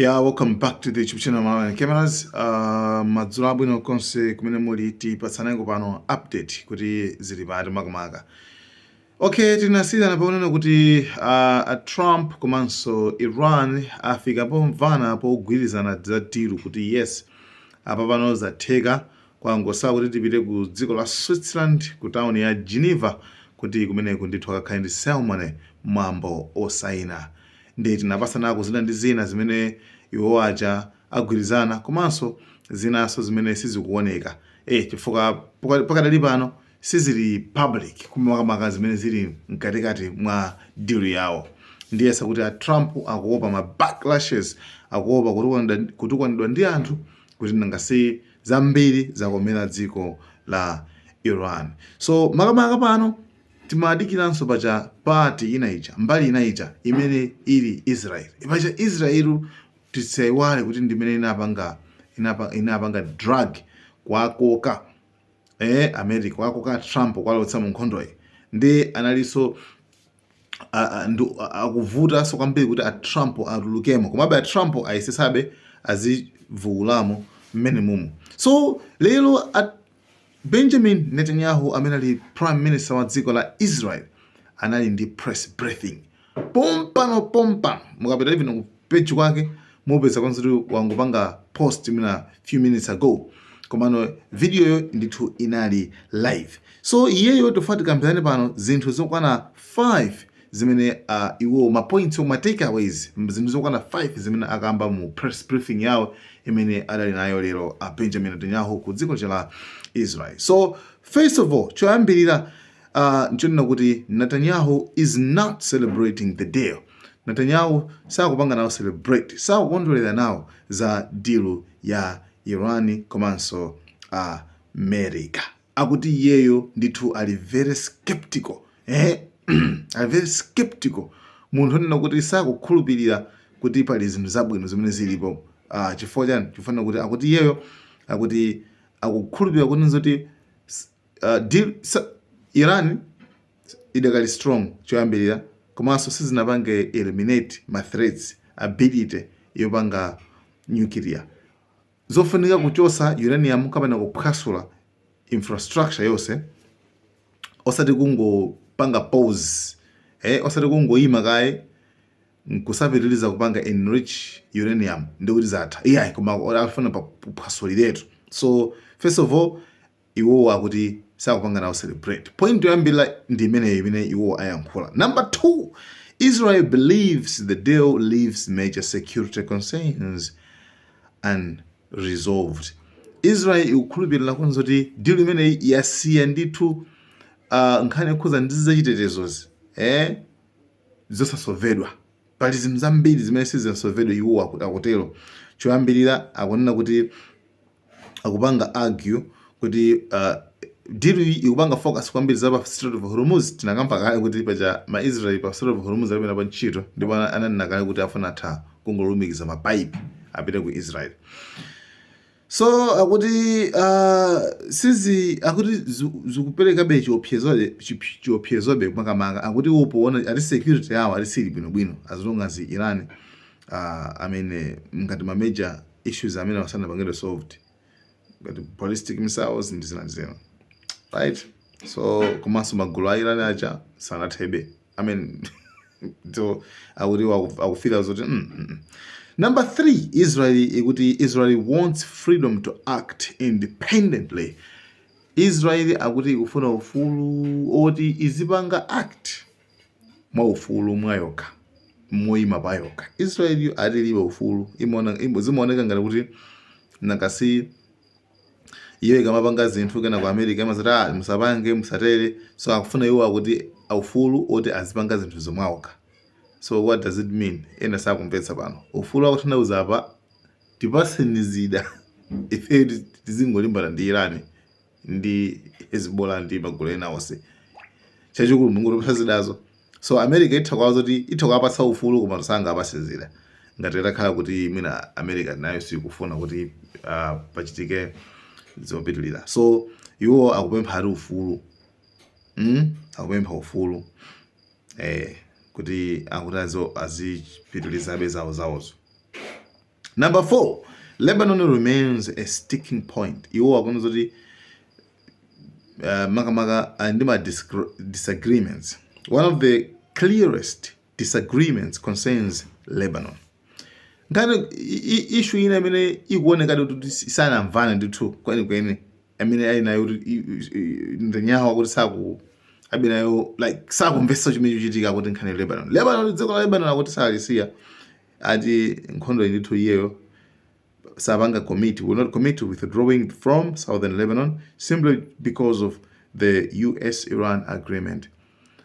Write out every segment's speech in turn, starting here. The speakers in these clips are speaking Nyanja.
Yeah, welcome back to the YouTube channel Malawi Cameras. Madzulo abwino konse kumene muli tipatsaneko pano update kuti zili pati makamaka. Okay, tinasiyana paonena kuti Trump komanso Iran afika pomvana pogwirizana za deal kuti yes, apa pano zatheka kwangosawa kuti tipite ku dziko la Switzerland ku town ya Geneva kuti kumeneko ndithu akakhale ndi ceremony mwambo osaina. Ndi tinapasanako zina ndi zina zimene iwo aja agwirizana komanso zinaso zimene sizikuoneka chifukwa pakadali pano sizili public kumakamaka zimene zili mkatikati mwa deal yawo. Ndiyesa kuti Trump akuopa ma backlashes, akuopa kutukwanidwa ndi anthu kuti nangasi zambiri zakomera dziko la Iran. So makamaka pano timadikiranso pacha party inaija mbali inaija imene ili Israel. Pacha Israel tisaiwale kuti ndimene inapanga drug kwakoka America kwakoka Trump kwalotsa mu nkhondoyi. Ndi analiso akuvuta so kwambiri kuti Trump atulukemo komabe Trump ayisesabe azivulamo mmene mumu. So lero Benjamin Netanyahu amene ali prime minister wa dziko la Israel anali ndi press briefing pompa mukapita even ku page kwake mupeza kwanza wangopanga post mina few minutes ago komano video yo ndithu inali live. So iyeyo tofati kampirani pano zinthu zokwana 5 zimene iwo ma points ma takeaways zinthu zokwana 5 zimene akamba mu press briefing yawo imene adali nayo lero Benjamin Netanyahu ku dziko la Israel. So first of all, choyambirira nchonena kuti Netanyahu is not celebrating the deal. Netanyahu sakupanga nawo celebrate, sakukondwerera nawo za deal ya Iran komanso America. Akuti iyeyo ndithu ali very skeptical. Ali very skeptical. Munthu onena kuti sakukhulupirira kuti pali zinthu zabwino zimene zilipo. Chifukwa chani? Chifukwa kuti akuti iyeyo akuti akukhulupirira kuti nzoti deal Iran idakali strong choyambirira komanso sizinapange eliminate ma threats ability yopanga nuclear. Zofunika kuchosa uranium kapena kuphwasula infrastructure yonse osati kungopanga pause osati kungoyima kaye nkusapitiliza kupanga enrich uranium ndikuti zatha koma afuna kuphwasuliretu. So first of all iwo akuti sakupanga nawo celebrate. Point yoyambirira ndi imene iwo ayankhula. Number 2, Israel believes the deal leaves major security concerns unresolved. Israel ikukhulupirira kuti deal imene yasiya ndithu nkhani yokhuza ndi zachitetezozi zosasolvedwa. Pali zinthu zambiri zimene sizasolvedwa iwo akutero. Choyambirira akunena kuti akupanga argue kuti deal ikupanga focus kwambiri za pa Strait of Hormuz. Tinakamba kale kuti paja ma Israel pa Strait of Hormuz alipena pa ntchito ndipo ananena kale kuti afuna atha kungolumikiza mapipe apite ku Israel. So akuti akuti zikuperekabe chiopsezobe makamaka akuti upoona ati security yawo alisili bwinobwino as long as Iran amene ngati ma major issues amene wasana pangedwe solved ngati ballistic missiles ndi zina right. So komanso magulu a Iran aja sanathebe so akuti akufika zoti Number 3, Israel wants freedom to act independently. Israel akuti ikufuna ufulu oti izipanga act mwa ufulu mwayoka moyima payoka. Israel adilibe ufulu zimaoneka ngati kuti nakasi iye ikamapanga zinthu kena ku America amazati musapange musatere. So akufuna iwo akuti ufulu oti azipanga zinthu zomwawoka. So what does it mean? Ena sakumvetsa pano. Ufulu akutanthauza apa tipaseni zida ife tizingolimbana ndi Iran ndi Hezbollah ndi magulu ena onse. Chachikulu Mulungu topasa zidazo. So America itha kuwapatsa ufulu koma sangapase zida. Ngati itakhala kuti mwina America nayo sikufuna kuti pachitike zopitilira. So iwo akupempha ati ufulu. Akupempha ufulu. Kuti akutazo azipitilizabe zawozo. Number 4, Lebanon remains a sticking point. Iwo akunozoti makamaka ndima disagreements. One of the clearest disagreements concerns Lebanon. Ngani issue ina imene ikuoneka kuti isanamvane ndithu kwenikweni amene ali nayo Netanyahu akuti abi nayo like sakumvetsa chimene chichitika kuti nkhani Lebanon dziko la Lebanon akuti salisiya ati nkhondo ndithu iyeyo sapanga commit, will not commit to withdrawing from southern Lebanon simply because of the US-Iran agreement.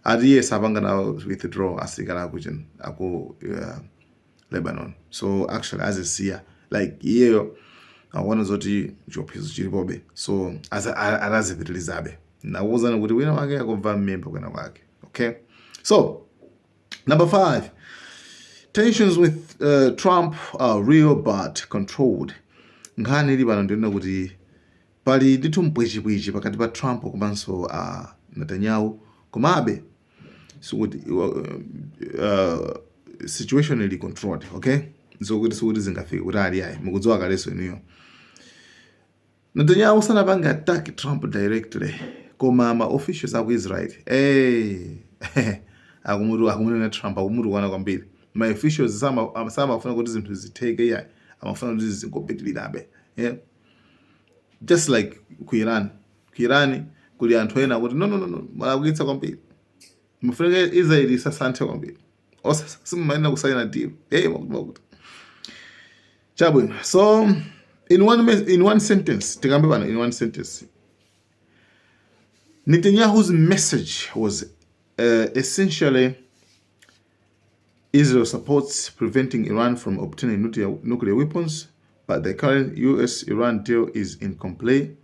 Ati iye sapanga na withdraw asilikali aku Lebanon. So actually as a seer, like iyeyo awana zoti chiopsezo chilipobe, so azipitilizabe nawuzana kuti wina wake akumva mmembe kwena kwake. Okay, so number 5, tensions with Trump are real but controlled. Nkhani ili pano ndinena kuti pali ndithu mpwechipwechi pakati pa Trump komanso Netanyahu, komabe sikuti situation ili controlled. Okay, zokuti sikuti zingafika kuti ali ayi mukudziwa kaleso inuyo. Netanyahu sanapanga attack Trump directly, koma ma officials aku Israel akumunena Trump akumutukwana kwambiri. My officials samafuna kuti zinthu zitheke yayi, amafuna kuti zingopitilirabe. Yeah, just like ku Iran kuli anthu ena kuti no malakukitsa kwambiri, mufuna Israel isasanthe kwambiri, simumayenera kusaina deal. Makuti chabwino. So in one sentence, tikambe pano in one sentence, Netanyahu's message was essentially Israel supports preventing Iran from obtaining nuclear weapons, but the current US-Iran deal is incomplete,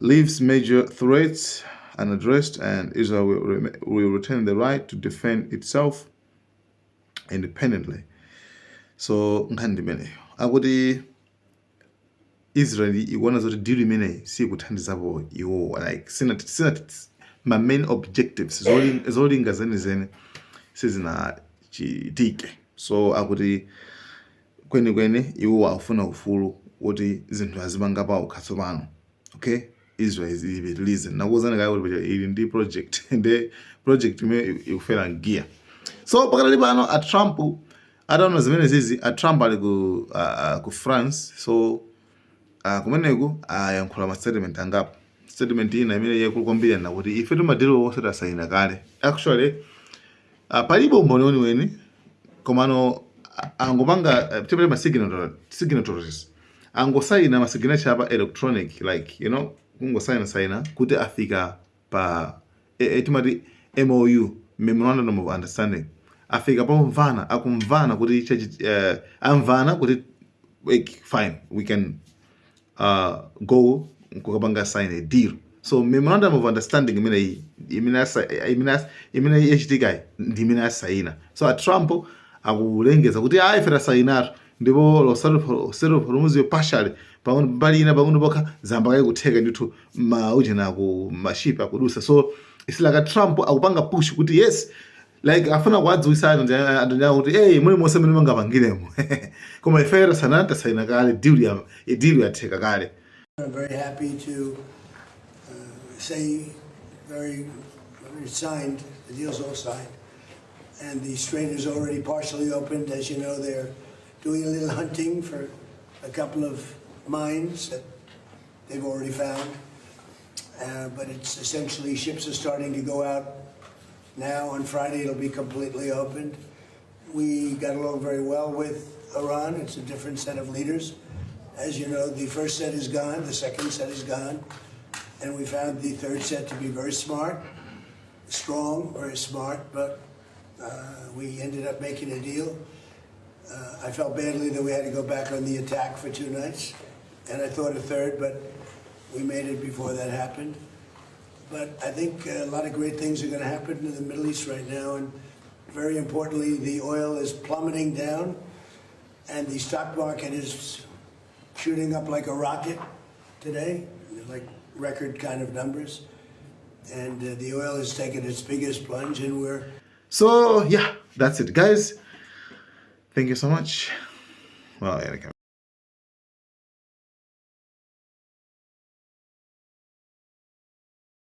leaves major threats unaddressed, and Israel will retain the right to defend itself independently. So nkhani imeneyo akuti Israel iwona zoti deal imene sikuthandizapo iwo, like sina my main objectives zolinga zenizeni sizinachitike. So akuti kwenikweni iwo akufuna ufulu kuti zinthu azimanga pawo katsopano. Okay, Israel izipitilize nakuzana kayo kuti ili ndi project and project imene ikufera gear. So pakali pano a Trump adaona zimene zizi, a Trump ali ku France. So kumeneku ayankhula ma statement angapo. Statement ina imene yakulu kwambiri na kuti ife tumadilo wose tasaina kale. Actually palibe umboni weni komano angopanga tipele ma signatories angosaina ma signature apa electronic, like you know kungosaina kuti afika pa etimati MOU, memorandum of understanding, afika pa akumvana kuti amvana kuti fine we can go kukapanga sign a deal. So memorandum of understanding imene yachitika ndi imene asaina. So a Trump akulengeza kuti ifera sainatu ndipo lo settle of Hormuz partially pali ina pang'ono pokha zambakayi kutheka ndithu maujena ku mashipa akudusa. So it's like a Trump akupanga push kuti yes, like afuna kuwadziwisa anthu kuti muli monse mene mungapangiremo koma ifera sanata saina kale deal yatheka kale. I'm very happy to say it's signed, the deal's all signed, and the strait is already partially opened. As you know, they're doing a little hunting for a couple of mines that they've already found, but it's essentially ships are starting to go out now. On Friday, it'll be completely opened. We got along very well with Iran. It's a different set of leaders. As you know, the first set is gone, the second set is gone, and we found the third set to be very smart, strong, very smart, but we ended up making a deal. I felt badly that we had to go back on the attack for 2 nights, and I thought a third, but we made it before that happened. But I think a lot of great things are going to happen in the Middle East right now, and very importantly, the oil is plummeting down, and the stock market is shooting up like a rocket today, like record kind of numbers. And the oil has taken its biggest plunge, and we're... So yeah, that's it guys. Thank you so much. Well, yeah,